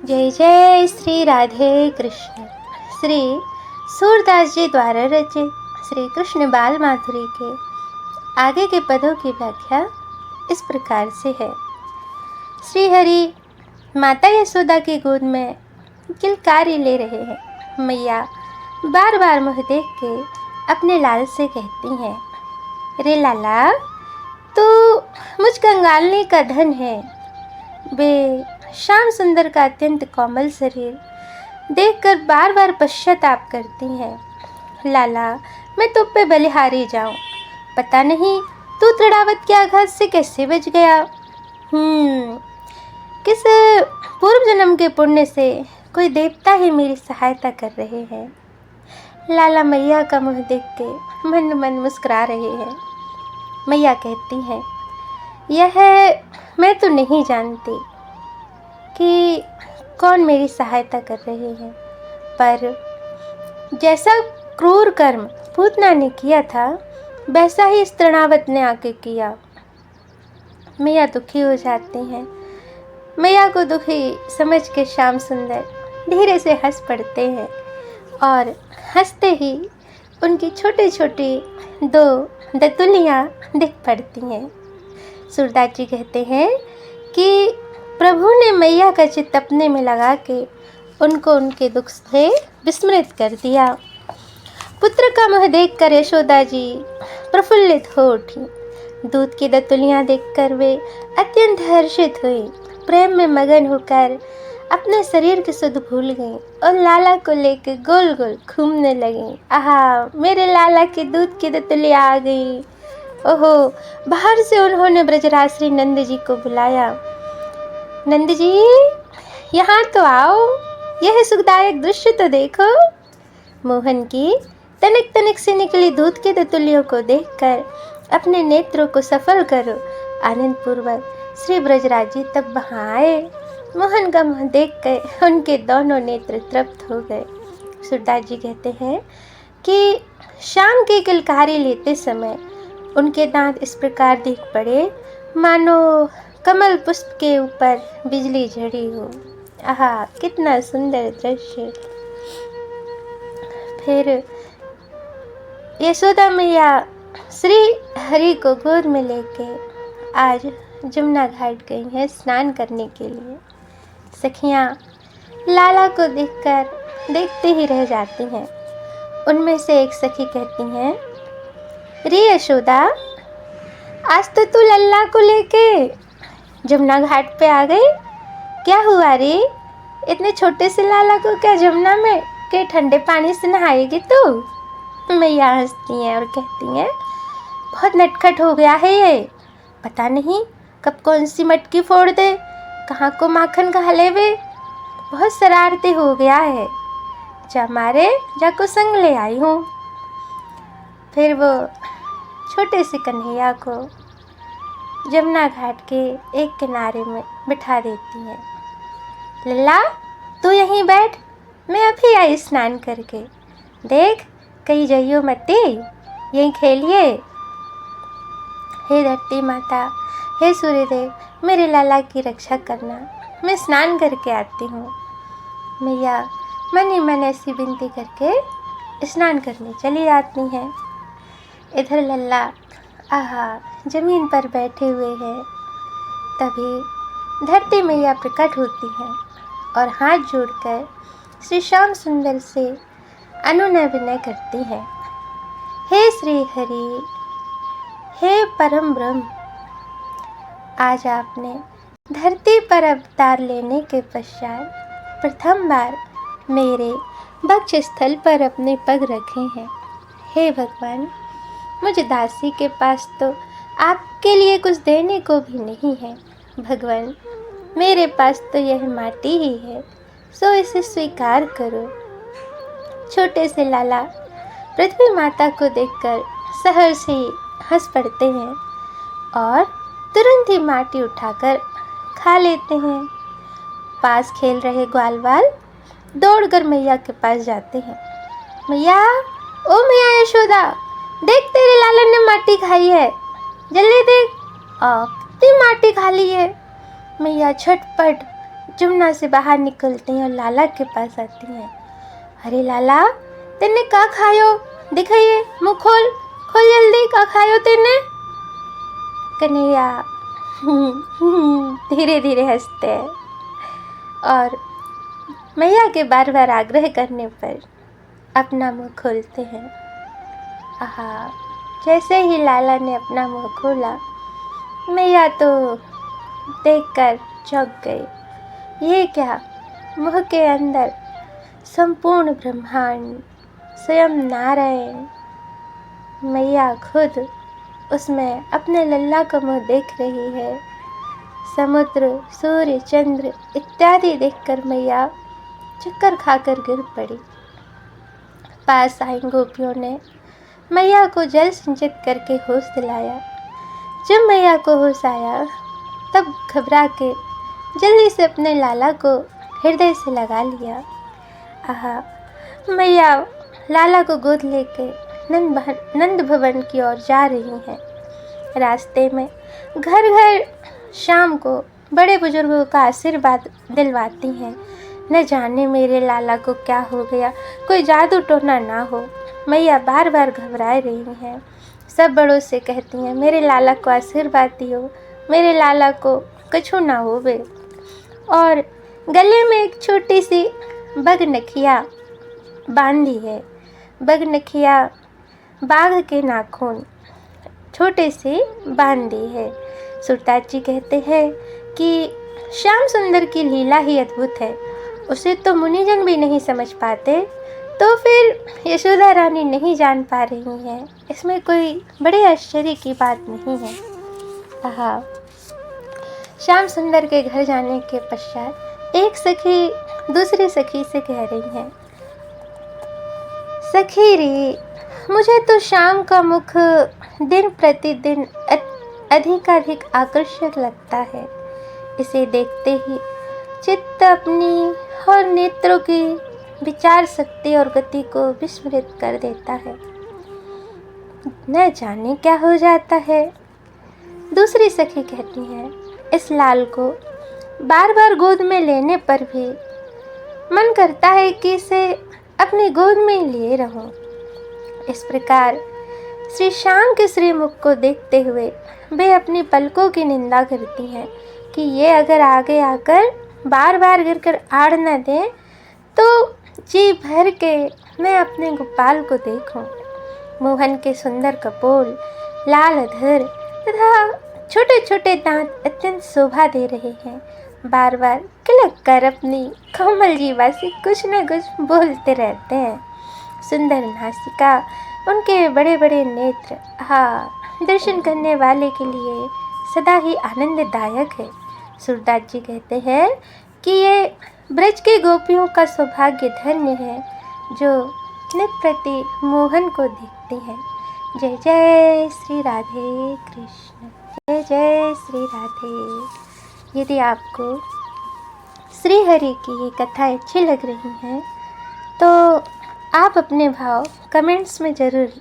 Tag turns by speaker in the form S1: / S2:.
S1: जय जय श्री राधे कृष्ण। श्री सूरदास जी द्वारा रचित श्री कृष्ण बाल माधुरी के आगे के पदों की व्याख्या इस प्रकार से है। श्री हरि माता यशोदा की गोद में किलकारी ले रहे हैं। मैया बार बार मुँह देख के अपने लाल से कहती हैं, रे लाला, तू मुझ कंगालनी का धन है। वे श्याम सुंदर का अत्यंत कोमल शरीर देखकर बार बार पश्चाताप करती हैं। लाला, मैं तुम पे बलिहारी जाऊं, पता नहीं तू तृणावत के आघात से कैसे बच गया। किस पूर्व जन्म के पुण्य से कोई देवता ही मेरी सहायता कर रहे हैं। लाला मैया का मुँह देख के मन मन मुस्कुरा रहे हैं। मैया कहती हैं, यह मैं तो नहीं जानती कि कौन मेरी सहायता कर रहे हैं, पर जैसा क्रूर कर्म पूतना ने किया था वैसा ही इस तृणावत ने आके किया। मैया दुखी हो जाती हैं। मैया को दुखी समझ के श्याम सुंदर धीरे से हंस पड़ते हैं और हंसते ही उनकी छोटी छोटी दो दतुलियाँ दिख पड़ती हैं। सूरदास जी कहते हैं कि प्रभु ने मैया का चित्त अपने में लगा के उनको उनके दुख से विस्मृत कर दिया। पुत्र का मुँह देखकर यशोदा जी प्रफुल्लित हो उठी। दूध की दतुलियाँ देखकर वे अत्यंत हर्षित हुई। प्रेम में मगन होकर अपने शरीर की सुध भूल गईं और लाला को लेकर गोल गोल घूमने लगीं। आहा, मेरे लाला के दूध की दतुलियाँ आ गई। ओहो, बाहर से उन्होंने ब्रजराज श्री नंद जी को बुलाया। नंद जी, यहाँ तो आओ, यह सुखदायक दृश्य तो देखो। मोहन की तनिक तनिक से निकली दूध की दतुलियों को देखकर अपने नेत्रों को सफल करो आनंद पूर्वक श्री ब्रजराज जी तब वहाँ आए। मोहन का मुँह देखकर उनके दोनों नेत्र तृप्त हो गए। सूरदास जी कहते हैं कि शाम की किलकारी लेते समय उनके दांत इस प्रकार दिख पड़े मानो कमल पुष्प के ऊपर बिजली झड़ी हो। आहा, कितना सुंदर दृश्य। फिर यशोदा मैया श्री हरि को गोद में लेके आज जमुना घाट गई हैं स्नान करने के लिए। सखियाँ लाला को देखकर देखते ही रह जाती हैं। उनमें से एक सखी कहती हैं, रे यशोदा, आज तो तू लल्ला को लेके जमुना घाट पे आ गई। क्या हुआ रे? इतने छोटे से लाला को क्या जमुना में के ठंडे पानी से नहाएगी तू? मैया हंसती हैं और कहती हैं, बहुत नटखट हो गया है ये, पता नहीं कब कौन सी मटकी फोड़ दे, कहाँ को माखन खा ले वे, बहुत शरारती हो गया है। जा मारे, जाको संग ले आई हूँ। फिर वो छोटे से कन्हैया को जमुना घाट के एक किनारे में बिठा देती हैं। लल्ला, तू यहीं बैठ, मैं अभी आई स्नान करके। देख, कहीं जाइयो मत, यहीं खेलिए। हे धरती माता, हे सूर्यदेव, मेरे लाला की रक्षा करना, मैं स्नान करके आती हूँ। मैया मन ही मन ऐसी विनती करके स्नान करने चली जाती हैं। इधर लल्ला आहा जमीन पर बैठे हुए हैं। तभी धरती मैया प्रकट होती हैं और हाथ जोड़कर श्री श्याम सुंदर से अनुनय विनय करती हैं। हे श्री हरि, हे परम ब्रह्म, आज आपने धरती पर अवतार लेने के पश्चात प्रथम बार मेरे वक्ष स्थल पर अपने पग रखे हैं। हे भगवान, मुझ दासी के पास तो आपके लिए कुछ देने को भी नहीं है। भगवान, मेरे पास तो यह माटी ही है, सो इसे स्वीकार करो। छोटे से लाला पृथ्वी माता को देखकर सहर्ष ही हंस पड़ते हैं और तुरंत ही माटी उठाकर खा लेते हैं। पास खेल रहे ग्वाल वाल दौड़कर मैया के पास जाते हैं। मैया, ओ मैया यशोदा, देख तेरे लाला ने माटी खाई है, जल्दी देख, कितनी माटी खा ली है। मैया झटपट जमुना से बाहर निकलती हैं और लाला के पास आती हैं। अरे लाला, तेने का खायो? दिखाइए, मुँह खोल, खोल जल्दी, का खायो तेने? कन्हैया धीरे धीरे हंसते हैं और मैया के बार बार आग्रह करने पर अपना मुंह खोलते हैं। आहा, जैसे ही लाला ने अपना मुंह खोला, मैया तो देखकर चौंक गई। ये क्या? मुंह के अंदर संपूर्ण ब्रह्मांड, स्वयं नारायण। मैया खुद उसमें अपने लल्ला का मुंह देख रही है। समुद्र, सूर्य, चंद्र इत्यादि देखकर मैया चक्कर खाकर गिर पड़ी। पास आई गोपियों ने मैया को जल सिंचित करके होश दिलाया। जब मैया को होश आया तब घबरा के जल्दी से अपने लाला को हृदय से लगा लिया। आहा, मैया लाला को गोद लेके नंद भवन की ओर जा रही हैं। रास्ते में घर घर शाम को बड़े बुजुर्गों का आशीर्वाद दिलवाती हैं। न जाने मेरे लाला को क्या हो गया, कोई जादू टोना ना हो। मैया बार बार घबरा रही हैं। सब बड़ों से कहती हैं, मेरे लाला को आशीर्वाद दियो, मेरे लाला को कछु ना होवे। और गले में एक छोटी सी बगनखिया बांधी है। बगनखिया बाघ के नाखून छोटे से बांधी है। सूरदास जी कहते हैं कि श्याम सुंदर की लीला ही अद्भुत है, उसे तो मुनिजन भी नहीं समझ पाते, तो फिर यशोदा रानी नहीं जान पा रही हैं, इसमें कोई बड़े आश्चर्य की बात नहीं है। आहा, श्याम सुंदर के घर जाने के पश्चात एक सखी दूसरी सखी से कह रही है, सखी रे, मुझे तो श्याम का मुख दिन प्रतिदिन अधिकाधिक आकर्षक लगता है। इसे देखते ही चित्त अपनी और नेत्रों की विचार शक्ति और गति को विस्मृत कर देता है। न जाने क्या हो जाता है। दूसरी सखी कहती है, इस लाल को बार बार गोद में लेने पर भी मन करता है कि इसे अपनी गोद में ही लिए रहूं। इस प्रकार श्री श्याम के श्रीमुख को देखते हुए वे अपनी पलकों की निंदा करती हैं कि ये अगर आगे आकर बार बार गिरकर आड़ न दे तो जी भर के मैं अपने गोपाल को देखूं। मोहन के सुंदर कपोल, लाल अधर तथा छोटे छोटे दांत अत्यंत शोभा दे रहे हैं। बार बार किलक कर अपनी कोमल जीवा से कुछ न कुछ बोलते रहते हैं। सुंदर नासिका, उनके बड़े बड़े नेत्र, दर्शन करने वाले के लिए सदा ही आनंददायक है। सूरदास जी कहते हैं कि ये ब्रज के गोपियों का सौभाग्य धन्य है जो नित प्रति मोहन को देखती हैं। जय जय श्री राधे कृष्ण, जय जय श्री राधे। यदि आपको श्री हरि की ये कथाएं अच्छी लग रही हैं तो आप अपने भाव कमेंट्स में ज़रूर